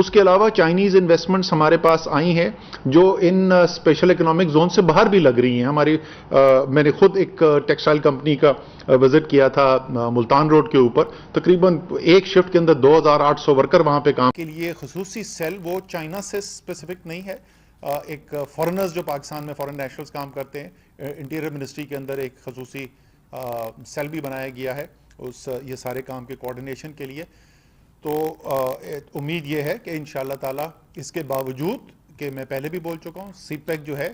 اس کے علاوہ Chinese investments ہمارے پاس آئی ہیں جو ان اسپیشل اکنامک زون سے باہر بھی لگ رہی ہیں. ہماری میں نے خود ایک ٹیکسٹائل کمپنی کا وزٹ کیا تھا ملتان روڈ کے اوپر. تقریباً ایک شفٹ کے اندر 2800 ورکر وہاں پہ کام کے لیے خصوصی سیل وہ چائنا سے اسپیسیفک نہیں ہے. ایک فورنرز جو پاکستان میں فورن نیشنلز کام کرتے ہیں, انٹیریئر منسٹری کے اندر ایک خصوصی سیل بھی بنایا گیا ہے یہ سارے کام کے کوارڈینیشن کے لیے. تو امید یہ ہے کہ انشاءاللہ تعالی اس کے باوجود کہ میں پہلے بھی بول چکا ہوں, سی پیک جو ہے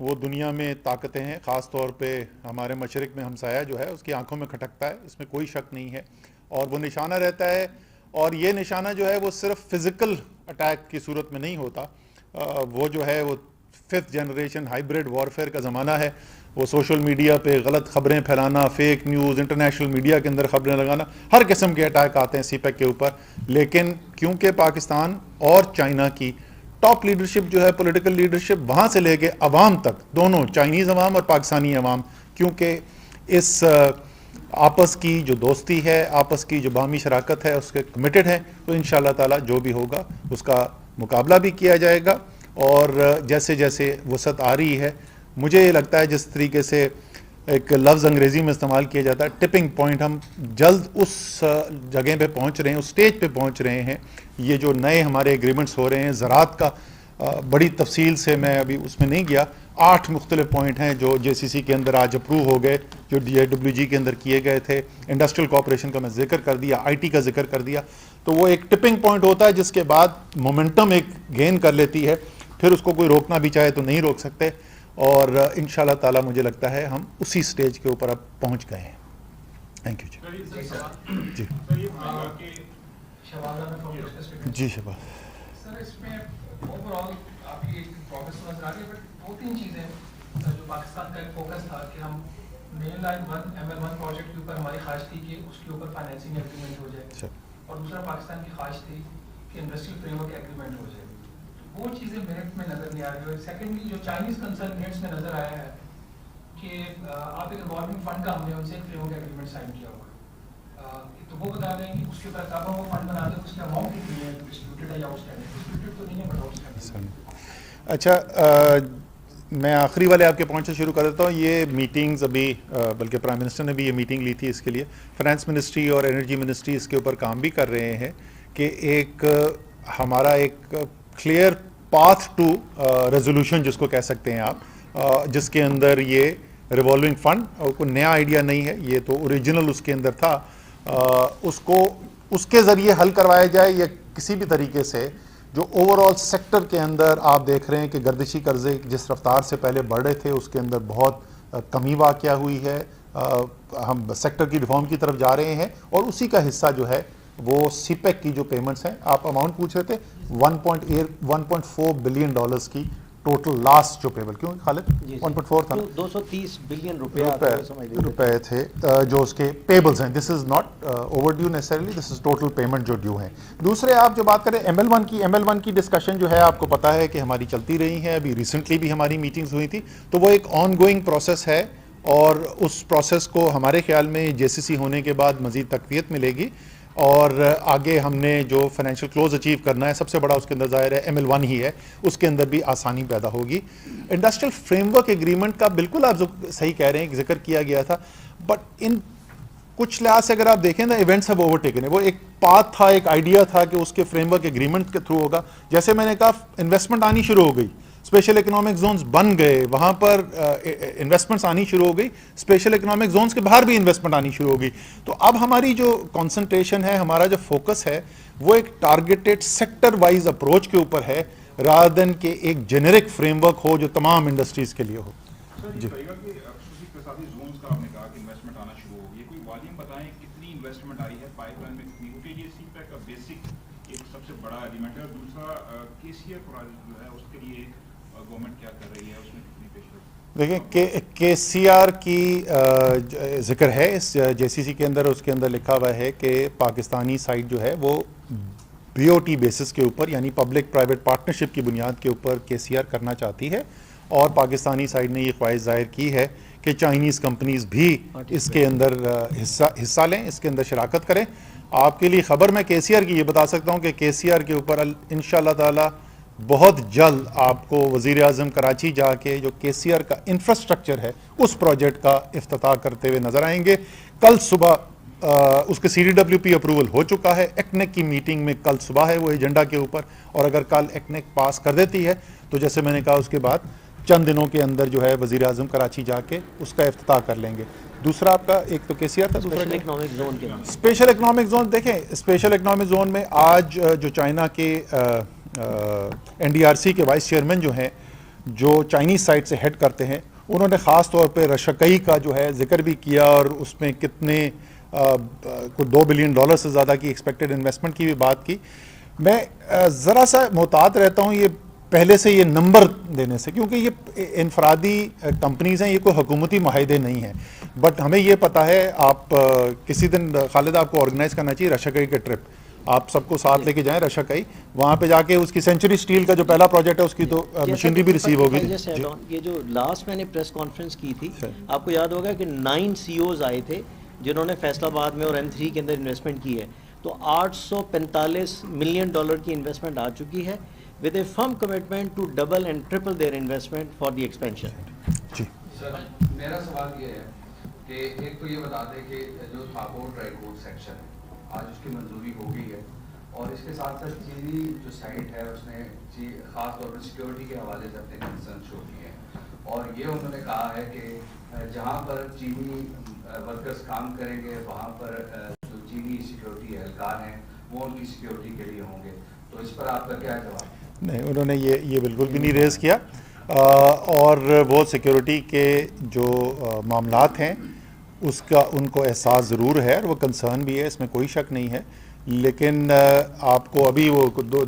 وہ دنیا میں طاقتیں ہیں, خاص طور پہ ہمارے مشرق میں ہمسایہ جو ہے اس کی آنکھوں میں کھٹکتا ہے, اس میں کوئی شک نہیں ہے, اور وہ نشانہ رہتا ہے. اور یہ نشانہ جو ہے وہ صرف فزیکل اٹیک کی صورت میں نہیں ہوتا, وہ جو ہے وہ 5th جنریشن ہائیبریڈ وارفیئر کا زمانہ ہے. وہ سوشل میڈیا پہ غلط خبریں پھیلانا, فیک نیوز, انٹرنیشنل میڈیا کے اندر خبریں لگانا, ہر قسم کے اٹیک آتے ہیں سی پیک کے اوپر. لیکن کیونکہ پاکستان اور چائنا کی ٹاپ لیڈرشپ جو ہے, پولیٹیکل لیڈرشپ وہاں سے لے کے عوام تک, دونوں چائنیز عوام اور پاکستانی عوام, کیونکہ اس آپس کی جو دوستی ہے, آپس کی جو باہمی شراکت ہے, اس کے کمیٹڈ ہیں, تو انشاءاللہ تعالی جو بھی ہوگا اس کا مقابلہ بھی کیا جائے گا. اور جیسے جیسے وسعت آ رہی ہے, مجھے یہ لگتا ہے جس طریقے سے ایک لفظ انگریزی میں استعمال کیا جاتا ہے ٹپنگ پوائنٹ, ہم جلد اس جگہ پہ پہنچ رہے ہیں, اس سٹیج پہ پہنچ رہے ہیں. یہ جو نئے ہمارے ایگریمنٹس ہو رہے ہیں زراعت کا, بڑی تفصیل سے میں ابھی اس میں نہیں گیا, 8 مختلف پوائنٹ ہیں جو جے سی سی کے اندر آج اپروو ہو گئے, جو ڈی اے ڈبلیو جی کے اندر کیے گئے تھے. انڈسٹریل کوآپریشن کا میں ذکر کر دیا, آئی ٹی کا ذکر کر دیا. تو وہ ایک ٹپنگ پوائنٹ ہوتا ہے جس کے بعد مومنٹم ایک گین کر لیتی ہے, پھر اس کو کوئی روکنا بھی چاہے تو نہیں روک سکتے. اور انشاءاللہ تعالی مجھے لگتا ہے ہم اسی سٹیج کے اوپر اب پہنچ گئے ہیں. تھینک یو جی. جی شباب. سر اس میں اوور آل آپ کی پروگرس نظر آ رہی ہے, بٹ 2-3 چیزیں جو پاکستان کا ایک فوکس تھا کہ ہم مین لائن 1 ML1 پروجیکٹ کے اوپر ہماری خواہش تھی کہ اس کے اوپر فائنینسنگ ایگریمنٹ ہو جائے, اور دوسرا پاکستان کی خواہش تھی کہ انڈسٹریل فریم ورک ایگریمنٹ ہو جائے. وہ چیزیں میرٹ میں نظر نہیں آ رہی. اور سیکنڈلی جو چائنیز کنسرن میٹس میں نظر آیا ہے کہ آپ ایک ریوالونگ فنڈ کا ہم نے ان سے ایک فریم ورک ایگریمنٹ سائن کیا ہوا ہے, تو وہ بتا دیں کہ اس کے اوپر کب ہم وہ فنڈ بنا دیں, اس کا اماؤنٹ کتنی ہے, ڈسٹریبیوٹیڈ ہے یا آؤٹ اسٹینڈنگ. ڈسٹریبیوٹیڈ تو نہیں ہے بٹ آؤٹ اسٹینڈنگ. اچھا, میں آخری والے آپ کے پوائنٹ سے شروع کر دیتا ہوں. یہ میٹنگز ابھی بلکہ پرائم منسٹر نے بھی یہ میٹنگ لی تھی اس کے لیے. فائنانس منسٹری اور انرجی منسٹری اس کے اوپر کام بھی کر رہے ہیں کہ ایک ہمارا ایک کلیئر پاتھ ٹو ریزولوشن جس کو کہہ سکتے ہیں آپ, جس کے اندر یہ ریوالونگ فنڈ کوئی نیا آئیڈیا نہیں ہے, یہ تو اوریجنل اس کے اندر تھا, اس کو اس کے ذریعے حل کروایا جائے, یا کسی بھی طریقے سے جو اوور آل سیکٹر کے اندر آپ دیکھ رہے ہیں کہ گردشی قرضے جس رفتار سے پہلے بڑھ رہے تھے اس کے اندر بہت کمی واقع ہوئی ہے. ہم سیکٹر کی ریفارم کی طرف جا رہے ہیں, اور اسی کا حصہ جو ہے وہ سی پیک کی جو پیمنٹس ہیں, آپ اماؤنٹ پوچھ رہے تھے 1.4 بلین ڈالرز کی ٹوٹل لاسٹ جو پیبل, کیوں خالد 1.4 تھا, 230 بلین روپے تھے جو اس کے پیبلز ہیں. This is not overdue necessarily, this is total payment جو ڈیو ہیں. دوسرے آپ جو بات کریں ML1 کی ڈسکشن جو ہے آپ کو پتا ہے کہ ہماری چلتی رہی ہے, ابھی ریسنٹلی بھی ہماری میٹنگز ہوئی تھی, تو وہ ایک آن گوئنگ پروسیس ہے, اور اس پروسیس کو ہمارے خیال میں JCC ہونے کے بعد مزید تقویت ملے گی. اور آگے ہم نے جو فائنینشیل کلوز اچیو کرنا ہے, سب سے بڑا اس کے اندر ظاہر ہے ML1 ہی ہے, اس کے اندر بھی آسانی پیدا ہوگی. انڈسٹریل فریم ورک ایگریمنٹ کا بالکل آپ صحیح کہہ رہے ہیں, ذکر کیا گیا تھا, بٹ ان کچھ لحاظ سے اگر آپ دیکھیں نا, ایونٹس ہیو اوور ٹیکن. وہ ایک پاتھ تھا, ایک آئیڈیا تھا کہ اس کے فریم ورک ایگریمنٹ کے تھرو ہوگا. جیسے میں نے کہا انویسٹمنٹ آنی شروع ہو گئی, اسپیشل اکنامک زونز بن گئے, وہاں پر انویسٹمنٹس آنی شروع ہو گئی, اسپیشل اکنامک زونز کے باہر بھی انویسٹمنٹ آنی شروع ہو گئی. تو اب ہماری جو کنسنٹریشن ہے, ہمارا جو فوکس ہے, وہ ایک ٹارگیٹڈ سیکٹر وائز اپروچ کے اوپر ہے, رادر دین کہ ایک جنرک فریم ورک ہو جو تمام انڈسٹریز کے لیے ہو. جی اقتصادی زونز کا آپ نے کہا کہ انویسٹمنٹ آنا شروع ہو گئی, کوئی والیوم بتائیں کتنی انویسٹمنٹ آئی ہے, پائپ لائن میں کتنی, کیونکہ یہ سی پیک کا بیسک ایک سب سے بڑا ایلیمنٹ ہے. اور دوسرا KCR پروجیکٹ جو ہے اس کے لیے گورنمنٹ کیا کر رہی ہے, اس میں کتنی پیش؟ دیکھیں KCR کی ذکر ہے اس JCC کے اندر, اس کے اندر لکھا ہوا ہے کہ پاکستانی سائٹ جو ہے وہ BOT بیسس کے اوپر, یعنی پبلک پرائیویٹ پارٹنرشپ کی بنیاد کے اوپر KCR کرنا چاہتی ہے, اور پاکستانی سائٹ نے یہ خواہش ظاہر کی ہے کہ چائنیز کمپنیز بھی اس کے اندر حصہ لیں, اس کے اندر شراکت کریں. آپ کے لیے خبر میں KCR کی یہ بتا سکتا ہوں کہ KCR کے اوپر انشاءاللہ تعالی بہت جلد آپ کو وزیر اعظم کراچی جا کے جو KCR کا انفراسٹرکچر ہے اس پروجیکٹ کا افتتاح کرتے ہوئے نظر آئیں گے. کل صبح اس کے CDWP اپروول ہو چکا ہے. ایکنیک کی میٹنگ میں کل صبح ہے وہ ایجنڈا کے اوپر, اور اگر کل ایکنیک پاس کر دیتی ہے تو جیسے میں نے کہا اس کے بعد چند دنوں کے اندر جو ہے وزیر اعظم کراچی جا کے اس کا افتتاح کر لیں گے. دوسرا آپ کا ایک تو KCR تھا, دوسرا اسپیشل اکنامک زون. دیکھیں اسپیشل اکنامک زون میں آج جو چائنا کے NDRC کے وائس چیئرمین جو ہیں, جو چائنیز سائٹ سے ہیڈ کرتے ہیں, انہوں نے خاص طور پہ رشکئی کا جو ہے ذکر بھی کیا, اور اس میں کتنے کوئی $2 بلین سے زیادہ کی ایکسپیکٹڈ انویسٹمنٹ کی بھی بات کی. میں ذرا سا محتاط رہتا ہوں یہ پہلے سے یہ نمبر دینے سے, کیونکہ یہ انفرادی کمپنیز ہیں, یہ کوئی حکومتی معاہدے نہیں ہیں. بٹ ہمیں یہ پتا ہے, آپ کسی دن خالد آپ کو آرگنائز کرنا چاہیے رشکئی کے ٹرپ, آپ سب کو ساتھ لے کے جائیں رشکئی, وہاں پہ جا کے اس کی سینچری اسٹیل کا جو پہلا پروجیکٹ ہے اس کی تو مشینری بھی ریسیو ہوگی. یہ جو لاسٹ میں نے پریس کانفرنس کی تھی, آپ کو یاد ہوگا کہ 9 CEOs آئے تھے جنہوں نے فیصل آباد میں اور M3 کے اندر انویسٹمنٹ کی ہے, تو $845 ملین کی انویسٹمنٹ آ چکی ہے, with a firm commitment to double and triple their investment for the expansion. جی سر میرا سوال یہ ہے کہ ایک تو یہ بتا دیں کہ جو تھاپور ٹرائی کوٹ سیکشن ہے آج اس کی منظوری ہو گئی ہے, اور اس کے ساتھ ساتھ چینی جو سائٹ ہے اس نے خاص طور پر سیکیورٹی کے حوالے سے اپنے کنسرن شو کیے ہیں, اور یہ انہوں نے کہا ہے کہ جہاں پر چینی ورکرز کام کریں گے وہاں پر جو چینی سیکیورٹی اہلکار ہیں وہ ان کی سیکیورٹی کے لیے ہوں گے, تو اس پر آپ کا کیا جواب؟ نہیں, انہوں نے یہ بالکل بھی نہیں ریز کیا, اور وہ سیکیورٹی کے جو معاملات ہیں اس کا ان کو احساس ضرور ہے, اور وہ کنسرن بھی ہے, اس میں کوئی شک نہیں ہے. لیکن آپ کو ابھی وہ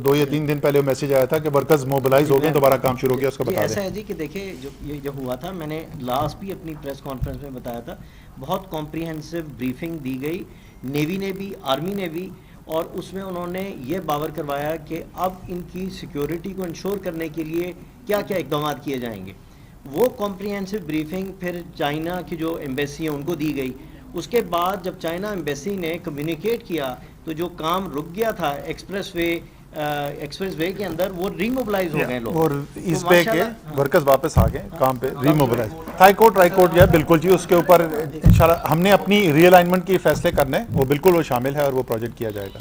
2 یا 3 دن پہلے میسج آیا تھا کہ ورکرز موبلائز ہو گئے, دوبارہ کام شروع ہو گیا, اس کو بتا دیں. ایسا ہے جی کہ دیکھیں یہ جو ہوا تھا, میں نے لاسٹ بھی اپنی پریس کانفرنس میں بتایا تھا, بہت کمپریہنسو بریفنگ دی گئی نیوی نے بھی, آرمی نے بھی, اور اس میں انہوں نے یہ باور کروایا کہ اب ان کی سیکیورٹی کو انشور کرنے کے لیے کیا کیا اقدامات کیے جائیں گے. وہ کمپریہنسو بریفنگ پھر چائنا کی جو ایمبیسی ہے ان کو دی گئی. اس کے بعد جب چائنا ایمبیسی نے کمیونیکیٹ کیا تو جو کام رک گیا تھا ایکسپریس وے کے اندر, وہ ریموبلائز ہو گئے لوگ, اور اس پہ کے ورکرز واپس آ گئے کام پہ, ریموبلائز. ہائی کورٹ ٹرائی کورٹ جو ہے بالکل جی, اس کے اوپر انشاءاللہ ہم نے اپنی ری الائنمنٹ کی فیصلے کرنے, وہ بالکل وہ شامل ہے اور وہ پروجیکٹ کیا جائے گا.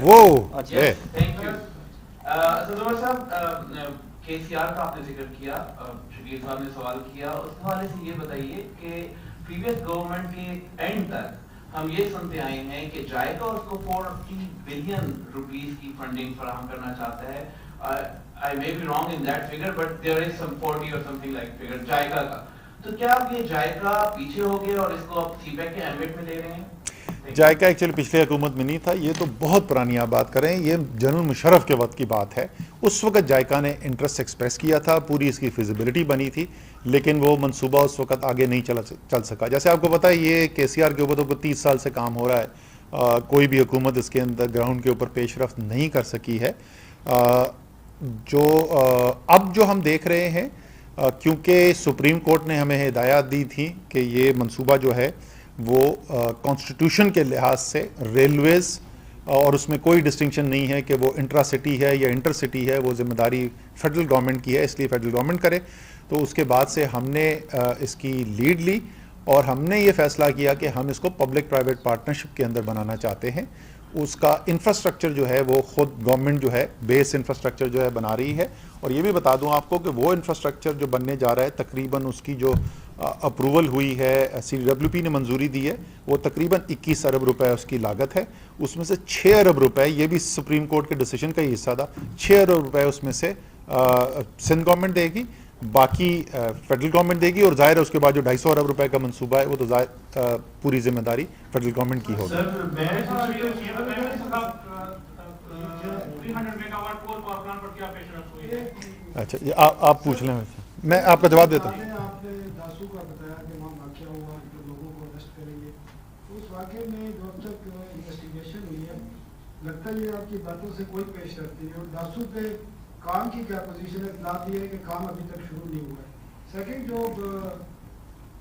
وہ KCR کا آپ نے ذکر کیا, شبیر صاحب نے سوال کیا, اس حوالے سے یہ بتائیے کہ پریویس گورنمنٹ کے اینڈ تک ہم یہ سنتے آئے ہیں کہ جائکا اس کو 40 بلین روپیز کی فنڈنگ فراہم کرنا چاہتا ہے. I may be wrong in that figure, but there is some 40 or something like figure جائکا کا. تو کیا اب یہ جائکا پیچھے ہو گئے اور اس کو اب سی پیک کے ایمبیٹ میں لے رہے ہیں؟ جائکا ایکچولی پچھلے حکومت میں نہیں تھا, یہ تو بہت پرانی آپ بات کریں, یہ جنرل مشرف کے وقت کی بات ہے. اس وقت جائکا نے انٹرسٹ ایکسپریس کیا تھا, پوری اس کی فیزیبلٹی بنی تھی, لیکن وہ منصوبہ اس وقت آگے نہیں چل سکا. جیسے آپ کو پتا ہے یہ KCR کے اوپر تو 30 سال سے کام ہو رہا ہے, کوئی بھی حکومت اس کے اندر گراؤنڈ کے اوپر پیش رفت نہیں کر سکی ہے. اب جو ہم دیکھ رہے ہیں, کیونکہ سپریم کورٹ نے ہمیں ہدایات دی تھی کہ یہ منصوبہ جو ہے وہ کانسٹیٹیوشن کے لحاظ سے ریلویز, اور اس میں کوئی ڈسٹنکشن نہیں ہے کہ وہ انٹرا سٹی ہے یا انٹر سٹی ہے, وہ ذمہ داری فیڈرل گورنمنٹ کی ہے, اس لیے فیڈرل گورنمنٹ کرے. تو اس کے بعد سے ہم نے اس کی لیڈ لی, اور ہم نے یہ فیصلہ کیا کہ ہم اس کو پبلک پرائیویٹ پارٹنرشپ کے اندر بنانا چاہتے ہیں. اس کا انفراسٹرکچر جو ہے وہ خود گورنمنٹ جو ہے بیس انفراسٹرکچر جو ہے بنا رہی ہے. اور یہ بھی بتا دوں آپ کو کہ وہ انفراسٹرکچر جو بننے جا رہا ہے تقریباً اس کی جو اپروول ہوئی ہے, CDWP نے منظوری دی ہے, وہ تقریباً 21 ارب روپے اس کی لاگت ہے. اس میں سے 6 ارب روپے, یہ بھی سپریم کورٹ کے ڈیسیجن کا ہی حصہ تھا, 6 ارب روپے اس میں سے سندھ گورنمنٹ دے گی, باقی فیڈرل گورنمنٹ دے گی, اور ظاہر ہے اس کے بعد جو 250 ارب روپے کا منصوبہ ہے وہ تو پوری ذمہ داری فیڈرل گورنمنٹ کی ہوگی. اچھا آپ پوچھ لیں, میں آپ کا جواب دیتا ہوں. آپ نے داسو کا بتایا کہ وہاں واقعہ ہوا کہ لوگوں کو اریسٹ کریں گے, تو اس واقعے میں جو اب تک انویسٹیگیشن ہوئی ہے لگتا ہے یہ آپ کی باتوں سے کوئی پیش رفت نہیں, اور داسو پہ کام کی کیا پوزیشن ہے؟ اطلاع دی ہے کہ کام ابھی تک شروع نہیں ہوا ہے. سیکنڈ, جو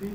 3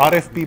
RFP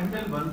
ML1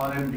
RMB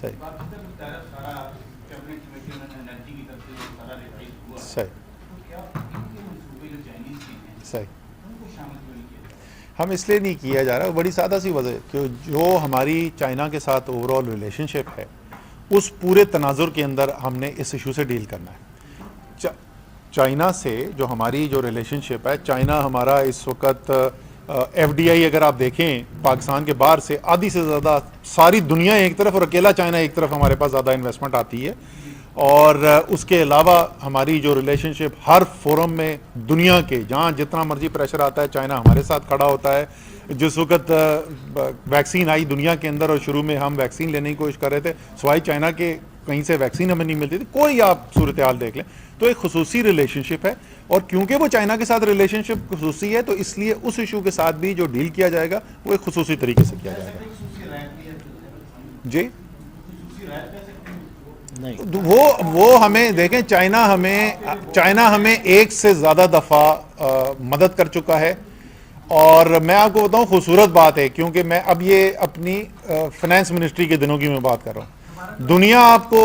صحیح صحیح ہم اس لیے نہیں کیا جا رہا، بڑی سادہ سی وجہ کہ جو ہماری چائنا کے ساتھ اوور آل ریلیشن شپ ہے اس پورے تناظر کے اندر ہم نے اس ایشو سے ڈیل کرنا ہے. چائنا سے جو ہماری جو ریلیشن شپ ہے، چائنا ہمارا اس وقت ایف ڈی آئی اگر آپ دیکھیں پاکستان کے باہر سے آدھی سے زیادہ ساری دنیا ایک طرف اور اکیلا چائنا ایک طرف ہمارے پاس زیادہ انویسٹمنٹ آتی ہے. اور اس کے علاوہ ہماری جو ریلیشن شپ ہر فورم میں دنیا کے جہاں جتنا مرضی پریشر آتا ہے چائنا ہمارے ساتھ کھڑا ہوتا ہے. جس وقت ویکسین آئی دنیا کے اندر اور شروع میں ہم ویکسین لینے کی کوشش کر رہے تھے، سوائے چائنا کے کہیں سے ویکسین ہمیں نہیں ملتی تھی. کوئی آپ صورتحال دیکھ لیں تو ایک خصوصی ریلیشن شپ ہے، اور کیونکہ وہ چائنا کے ساتھ ریلیشن شپ خصوصی ہے تو اس لیے اس ایشو کے ساتھ بھی جو ڈیل کیا جائے گا وہ ایک خصوصی طریقے سے کیا جائے گا. جی وہ ہمیں دیکھیں، چائنا ہمیں ایک سے زیادہ دفعہ مدد کر چکا ہے. اور میں آپ کو بتاؤں خوبصورت بات ہے، کیونکہ میں اب یہ اپنی فائنانس منسٹری کے دنوں کی میں بات کر رہا ہوں. دنیا آپ کو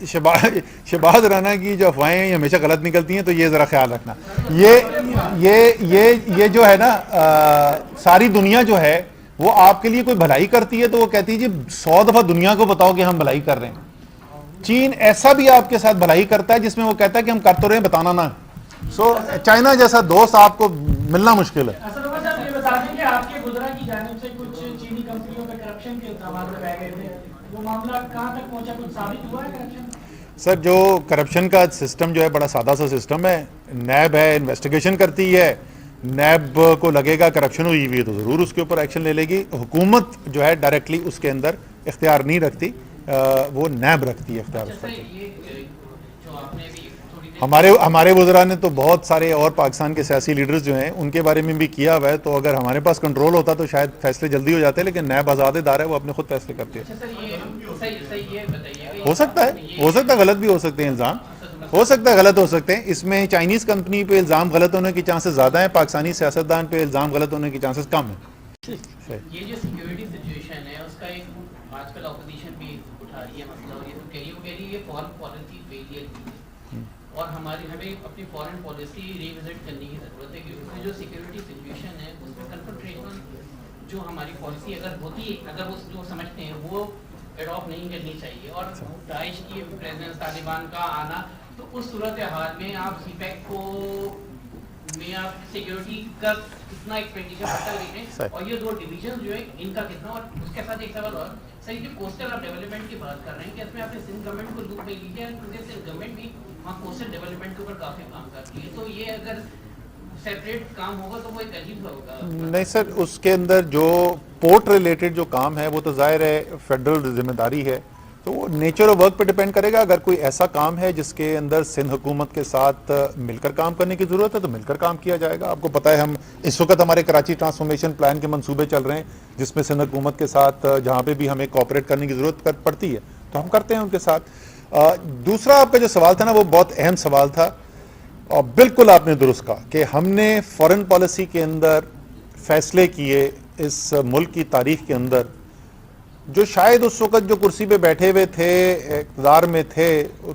شہباز رانا کی جو افواہیں ہیں ہمیشہ غلط نکلتی ہیں، تو یہ ذرا خیال رکھنا. یہ جو ہے نا ساری دنیا جو ہے وہ آپ کے لیے کوئی بھلائی کرتی ہے تو وہ کہتی ہے جی 100 دفعہ دنیا کو بتاؤ کہ ہم بھلائی کر رہے ہیں. چین ایسا بھی آپ کے ساتھ بھلائی کرتا ہے جس میں وہ کہتا ہے کہ ہم کر تو رہے ہیں، بتانا نہ. سو چائنا جیسا دوست آپ کو ملنا مشکل ہے. یہ بتا دیں کہ آپ کے گجرا کی جانب سے کچھ چینی کمپنیوں پہ کرپشن کے الزامات لگائے گئے تھے، وہ معاملہ کہاں تک پہنچا، کچھ ثابت ہوا ہے کرپشن؟ سر جو کرپشن کا سسٹم جو ہے بڑا سادہ سا سسٹم ہے. نیب ہے، انویسٹیگیشن کرتی ہے. نیب کو لگے گا کرپشن ہوئی ہوئی ہے تو ضرور اس کے اوپر ایکشن لے لے گی. حکومت جو ہے ڈائریکٹلی اس کے اندر اختیار نہیں رکھتی، وہ نیب رکھتی ہے اختیار اس پر. ہمارے وزراء نے تو بہت سارے اور پاکستان کے سیاسی لیڈرز جو ہیں ان کے بارے میں بھی کیا ہوا ہے، تو اگر ہمارے پاس کنٹرول ہوتا تو شاید فیصلے جلدی ہو جاتے، لیکن نیب آزاد ادارہ ہے، وہ اپنے خود فیصلے کرتے ہیں. ہو سکتا ہے غلط بھی ہو سکتے ہیں الزام، ہو سکتا ہے غلط ہو سکتے ہیں. اس میں چائنیز کمپنی پہ الزام غلط ہونے کی چانسز زیادہ ہیں، پاکستانی سیاستدان پہ الزام غلط ہونے کی چانسز کم ہیں. یہ جو سیکیورٹی سچویشن ہے اس کا ایک آج کل اپوزیشن بھی اٹھا رہی ہے مسئلہ، اور یہ تو کہہ رہی ہے یہ فارن پالیسی فیلئر کی ہے، اور ہمیں اپنی فارن پالیسی ریوزٹ کرنے کی ضرورت ہے، کیونکہ اس میں جو سیکیورٹی سچویشن ہے اس میں کنفنٹریشن جو ہماری پالیسی اگر ہوتی ہے، اگر وہ جو سمجھتے ہیں وہ ایڈاپٹ نہیں کرنی چاہیے. اور داعش کی پریزنس، طالبان کا آنا، تو اس صورتحال میں آپ سی پیک کو میں آپ سیکیورٹی کا کتنا ایکسپینڈیچر بڑھتا دیکھیں، اور یہ دو ڈویژن جو ہے ان کا کتنا. اور اس کے ساتھ ایک سوال اور سر، جو کوسٹل آپ ڈیولپمنٹ کی بات کر رہے ہیں کہ اس میں آپ نے سندھ گورنمنٹ کو لوپ میں لیجیے، کیونکہ سندھ گورنمنٹ بھی وہاں کوسٹل ڈیولپمنٹ کے اوپر کافی کام کرتی ہے، تو یہ اگر سیپریٹ کام ہوگا تو وہ ایک عجیب ہوگا. نہیں سر، اس کے اندر جو پورٹ ریلیٹڈ جو کام ہے وہ تو ظاہر ہے فیڈرل ذمہ داری ہے، تو وہ نیچر آف ورک پہ ڈیپینڈ کرے گا. اگر کوئی ایسا کام ہے جس کے اندر سندھ حکومت کے ساتھ مل کر کام کرنے کی ضرورت ہے تو مل کر کام کیا جائے گا. آپ کو پتہ ہے ہم اس وقت ہمارے کراچی ٹرانسفارمیشن پلان کے منصوبے چل رہے ہیں جس میں سندھ حکومت کے ساتھ جہاں پہ بھی ہمیں کوآپریٹ کرنے کی ضرورت پڑتی ہے تو ہم کرتے ہیں ان کے ساتھ. دوسرا آپ کا جو سوال تھا نا وہ بہت اہم سوال تھا، اور بالکل آپ نے درست کہا کہ ہم نے فارن پالیسی کے اندر فیصلے کیے اس ملک کی تاریخ کے اندر جو شاید اس وقت جو کرسی پہ بیٹھے ہوئے تھے، اقتدار میں تھے،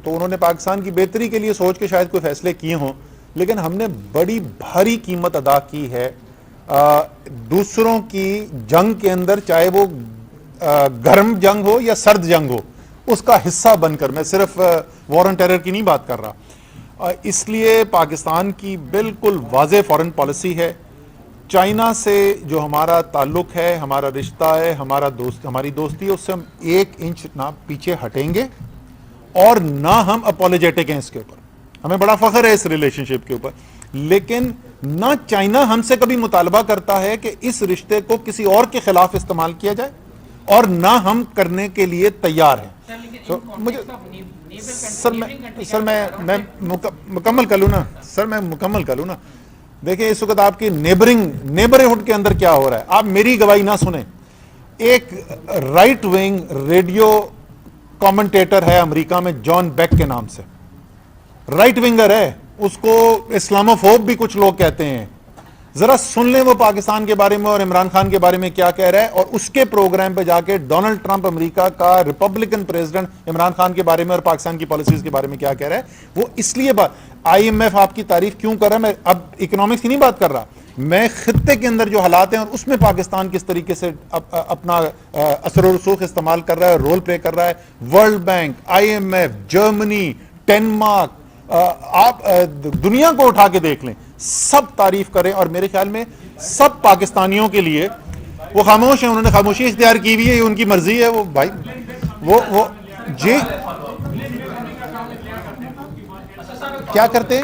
تو انہوں نے پاکستان کی بہتری کے لیے سوچ کے شاید کوئی فیصلے کیے ہوں، لیکن ہم نے بڑی بھاری قیمت ادا کی ہے دوسروں کی جنگ کے اندر، چاہے وہ گرم جنگ ہو یا سرد جنگ ہو، اس کا حصہ بن کر. میں صرف وار آن ٹیرر کی نہیں بات کر رہا. اس لیے پاکستان کی بالکل واضح فارن پالیسی ہے. چائنا سے جو ہمارا تعلق ہے، ہمارا رشتہ ہے، ہماری دوستی ہے، اس سے ہم 1 انچ نہ پیچھے ہٹیں گے اور نہ ہم اپولوجیٹک ہیں اس کے اوپر. ہمیں بڑا فخر ہے اس ریلیشن شپ کے اوپر، لیکن نہ چائنا ہم سے کبھی مطالبہ کرتا ہے کہ اس رشتے کو کسی اور کے خلاف استعمال کیا جائے، اور نہ ہم کرنے کے لیے تیار ہیں. سر میں مکمل کر لوں نا. دیکھیں اس وقت آپ کی نیبرہڈ کے اندر کیا ہو رہا ہے، آپ میری گواہی نہ سنیں. ایک رائٹ ونگ ریڈیو کامنٹیٹر ہے امریکہ میں جان بیک کے نام سے، رائٹ ونگر ہے، اس کو اسلاموفوب بھی کچھ لوگ کہتے ہیں، ذرا سن لیں وہ پاکستان کے بارے میں اور عمران خان کے بارے میں کیا کہہ رہا ہے, اور اس کے پروگرام پہ جا کے ڈونلڈ ٹرمپ امریکہ کا ریپبلکن پریزیڈنٹ عمران خان کے بارے میں اور پاکستان کی پالیسیز کے بارے میں کیا کہہ رہا ہے. وہ اس لیے IMF آپ کی تعریف کیوں کر رہا ہے, میں اب اکنامکس کی نہیں بات کر رہا, میں خطے کے اندر جو حالات ہیں اور اس میں پاکستان کس طریقے سے اپنا اثر و رسوخ استعمال کر رہا ہے, رول پلے کر رہا ہے. World bank, IMF, Germany, Denmark, آپ دنیا کو اٹھا کے دیکھ لیں, سب تعریف کریں, اور میرے خیال میں سب پاکستانیوں کے لیے وہ خاموش ہیں, انہوں نے خاموشی اختیار کی ہوئی ہے, یہ ان کی مرضی ہے. وہ بھائی وہ جی کیا کرتے ہیں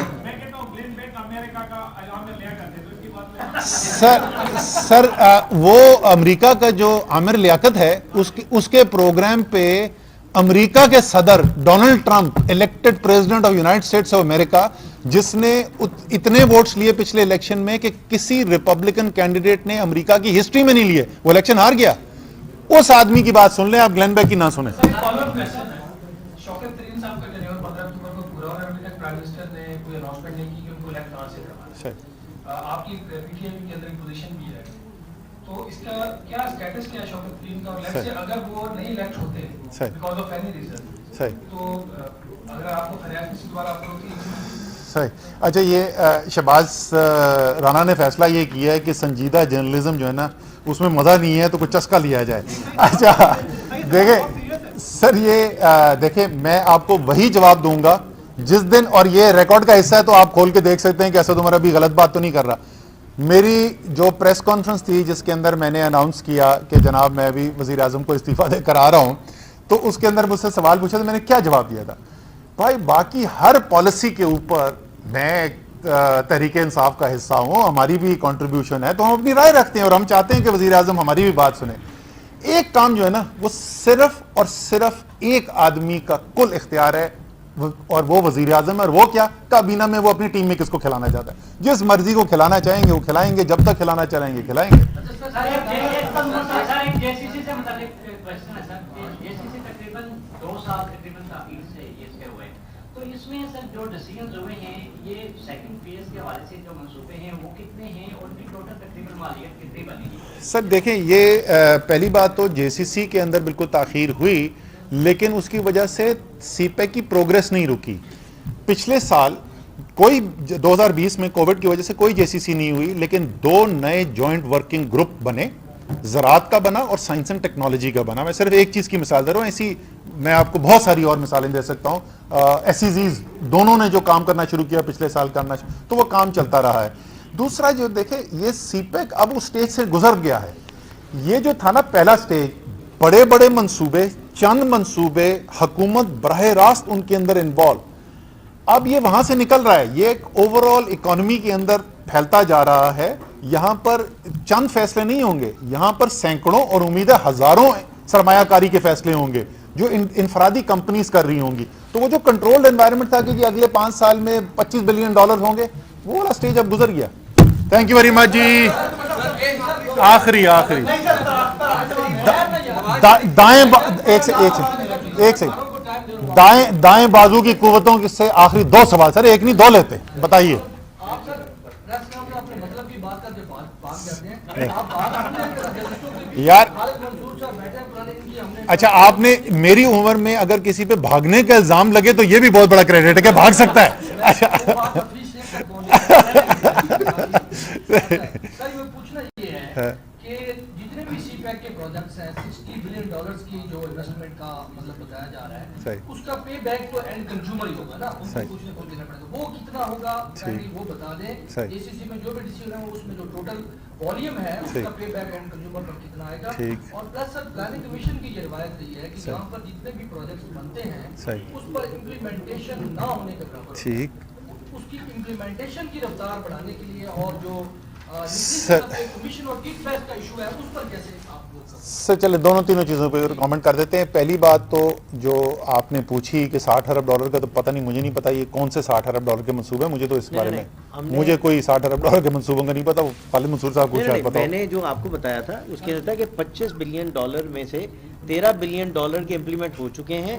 سر وہ امریکہ کا جو عامر لیاقت ہے اس کے پروگرام پہ امریکہ کے صدر Donald Trump, elected president of United States of America, جس نے اتنے ووٹس لیے پچھلے الیکشن میں کہ کسی ریپبلکن کینڈیڈیٹ نے امریکہ کی ہسٹری میں نہیں لیے, وہ الیکشن ہار گیا. اس آدمی کی بات سن لیں آپ, گلین بیک کی نہ سنیں. شوکت ترین صاحب کا ٹینیور 15 اکتوبر کو پورا اور ابھی تک پرائم منسٹر نے کوئی اناؤنسمنٹ نہیں کی کہ ان کو الیکٹ کہاں سے کروانا ہے. آپ کی پی ٹی ایم کے اندر ایک پوزیشن بھی ہے, تو اس کا کیا سٹیٹس کیا ہے شوکت ترین کا, اور لیٹس سے اگر وہ نہیں الیکٹ ہوتے بیکاز آف اینی ریزن, تو اگر آپ کو فریاد کسی دوبارہ آپ کو صحیح. اچھا, یہ شہباز رانا نے فیصلہ یہ کیا ہے کہ سنجیدہ جرنلزم جو ہے نا اس میں مزہ نہیں ہے تو کچھ چسکا لیا جائے. اچھا دیکھیں سر, یہ دیکھیں میں آپ کو وہی جواب دوں گا جس دن, اور یہ ریکارڈ کا حصہ ہے تو آپ کھول کے دیکھ سکتے ہیں کہ ایسا تمہارا بھی غلط بات تو نہیں کر رہا. میری جو پریس کانفرنس تھی جس کے اندر میں نے اناؤنس کیا کہ جناب میں بھی وزیر اعظم کو استعفیٰ دے کر آ رہا ہوں, تو اس کے اندر مجھ سے سوال پوچھا تو میں نے کیا جواب دیا تھا, بھائی باقی ہر پالیسی کے اوپر میں تحریک انصاف کا حصہ ہوں, ہماری بھی کنٹریبیوشن ہے, تو ہم اپنی رائے رکھتے ہیں اور ہم چاہتے ہیں کہ وزیر اعظم ہماری بھی بات سنیں. ایک کام جو ہے نا وہ صرف اور صرف ایک آدمی کا کل اختیار ہے, اور وہ وزیر اعظم ہے, اور وہ کیا, کابینہ میں وہ اپنی ٹیم میں کس کو کھلانا چاہتا ہے. جس مرضی کو کھلانا چاہیں گے وہ کھلائیں گے, جب تک کھلانا چاہیں گے کھلائیں گے. تو اس میں سر جو ڈیسیژنز ہوئے ہیں یہ سیکنڈ فیز کے حوالے سے جو منصوبے ہیں وہ کتنے ہیں اور ان کی ٹوٹل تقریباً مالیت کتنی بنے گی؟ سر دیکھیں, یہ پہلی بات تو JCC کے اندر بالکل تاخیر ہوئی, لیکن اس کی وجہ سے سی پیک کی پروگریس نہیں رکی. پچھلے سال کوئی 2020 میں کووڈ کی وجہ سے کوئی JCC نہیں ہوئی, لیکن 2 نئے جوائنٹ ورکنگ گروپ بنے, زراعت کا بنا اور سائنس اینڈ ٹیکنالوجی کا بنا. میں صرف ایک چیز کی مثال دے رہا ہوں, ایسی میں آپ کو بہت ساری اور مثالیں دے سکتا ہوں. SEZs دونوں نے جو کام کرنا شروع کیا پچھلے سال کرنا, تو وہ کام چلتا رہا ہے. دوسرا جو دیکھیں, یہ سی پیک اب اس سٹیج سے گزر گیا ہے. یہ جو تھا نا پہلا سٹیج, بڑے بڑے منصوبے, چند منصوبے, حکومت براہ راست ان کے اندر انوالو, اب یہ وہاں سے نکل رہا ہے, یہ ایک اوور آل اکانومی کے اندر پھیلتا جا رہا ہے. یہاں پر چند فیصلے نہیں ہوں گے, یہاں پر سینکڑوں اور امید ہے ہزاروں سرمایہ کاری کے فیصلے ہوں گے جو انفرادی کمپنیز کر رہی ہوں گی. تو وہ جو کنٹرولڈ انوائرمنٹ تھا کہ اگلے 5 سال میں $25 بلین ہوں گے, وہ والا سٹیج اب گزر گیا. تھینک یو ویری مچ جی. آخری دائیں دائیں بازو کی قوتوں سے آخری 2 سوال سر, ایک نہیں 2 لیتے, بتائیے. یار اچھا, آپ نے میری عمر میں اگر کسی پہ بھاگنے کا الزام لگے تو یہ بھی بہت بڑا کریڈٹ ہے کہ بھاگ سکتا ہے. پوچھنا یہ ہے کہ جتنے بھی سی پیک کے پروجیکٹس ہیں $60 بلین کی جو انویسٹمنٹ کا مطلب بتایا جا رہا ہے, اس کا پے بیک تو اینڈ کنزیومر ہی ہوگا نا, ان کو کچھ نہ کچھ دینا پڑے گا. وہ کتنا ہوگا وہ بتا دیں. JCC میں جو بھی ڈیسیژن ہے اس میں جو ٹوٹل والیوم ہے اس کا پے بیک اینڈ کنزیومر پر کتنا آئے گا. اور پلس سر پلاننگ کمیشن کی یہ روایت رہی ہے کہ یہاں پر جتنے بھی پروجیکٹس بنتے ہیں اس پر امپلیمنٹیشن نہ ہونے کے برابر, اس کی امپلیمنٹیشن کی رفتار بڑھانے کے لیے, اور جو کمیشن اور کک بیک کا ایشو ہے اس پر کیسے آپ سر چلے دونوں تینوں چیزوں پہ کامنٹ کر دیتے ہیں. پہلی بات تو جو آپ نے پوچھی کہ $60 ارب کا, تو پتہ نہیں, مجھے نہیں پتا یہ کون سے $60 ارب کے منصوبے ہیں. مجھے تو اس بارے میں مجھے کوئی $60 ارب کے منصوبوں کا نہیں پتا. وہ خالد منصور صاحب کو شاید پتا. میں نے جو آپ کو بتایا تھا اس کے اندر تھا کہ $25 بلین میں سے $13 بلین کے امپلیمنٹ ہو چکے ہیں,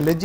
LNG